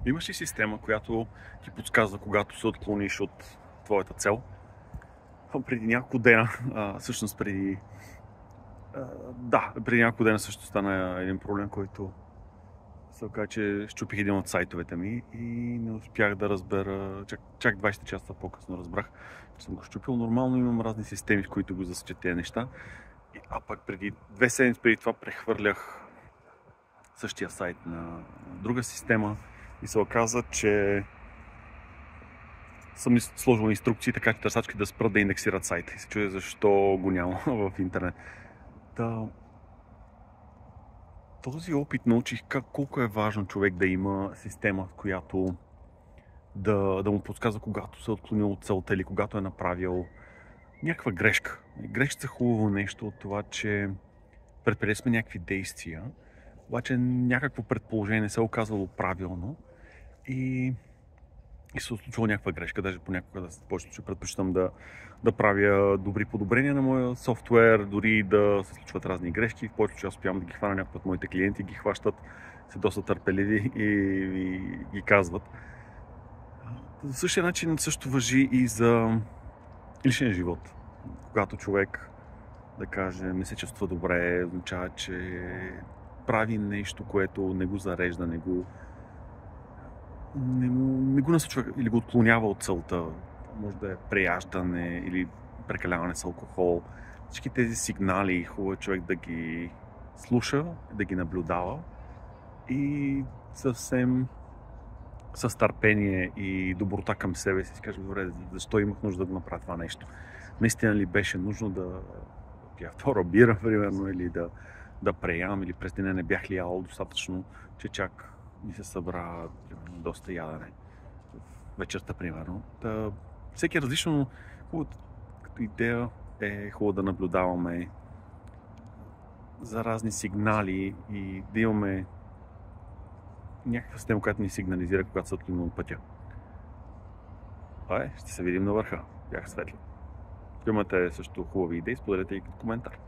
Имаш ли система, която ти подсказва, когато се отклониш от твоята цел? Преди няколко дена, всъщност преди няколко дена също стана един проблем, който се оказа, че щупих един от сайтовете ми и не успях да разбера, чак 20 часа по-късно разбрах, че съм го щупил. Нормално имам разни системи, в които го засечат тези неща. А пък преди 2 седмици преди това прехвърлях същия сайт на друга система и се оказа, че съм сложил инструкции, така че търсачки да спрат да индексират сайта. И се чуя защо го няма в интернет. Този опит научих колко е важно човек да има система, в която да му подсказва, когато се е отклонил от целта или когато е направил някаква грешка. Грешката е хубаво нещо от това, че предприели сме някакви действия, обаче някакво предположение не се е оказало правилно и се е случила някаква грешка. Даже понякога повечето предпочитам да правя добри подобрения на моя софтуер, дори да се случват разни грешки. В повечето аз успявам да ги хвана, някои от моите клиенти ги хващат, са доста търпеливи и ги казват. За същия начин също важи и за личния живот. Когато човек, да каже, не се чувства добре, означава, че прави нещо, което не го зарежда, не го насочва или го отклонява от целта. Може да е преяждане или прекаляване с алкохол. Всички тези сигнали хубаво е човек да ги слуша, да ги наблюдава и съвсем с търпение и доброта към себе си каже, добре, защо имах нужда да направя това нещо? Наистина ли беше нужно да пия втора бира, примерно, или да преям, или през деня не бях ли ял достатъчно, че чак ми се събра доста ядене вечерта, примерно. Всеки е различно, но хубаво, като идея е хубаво да наблюдаваме за разни сигнали и да имаме някаква система, която ни сигнализира, когато се отклоним от пътя. Ще се видим на върха. Бях Светли. Ако имате също хубави идеи, споделете и като коментар.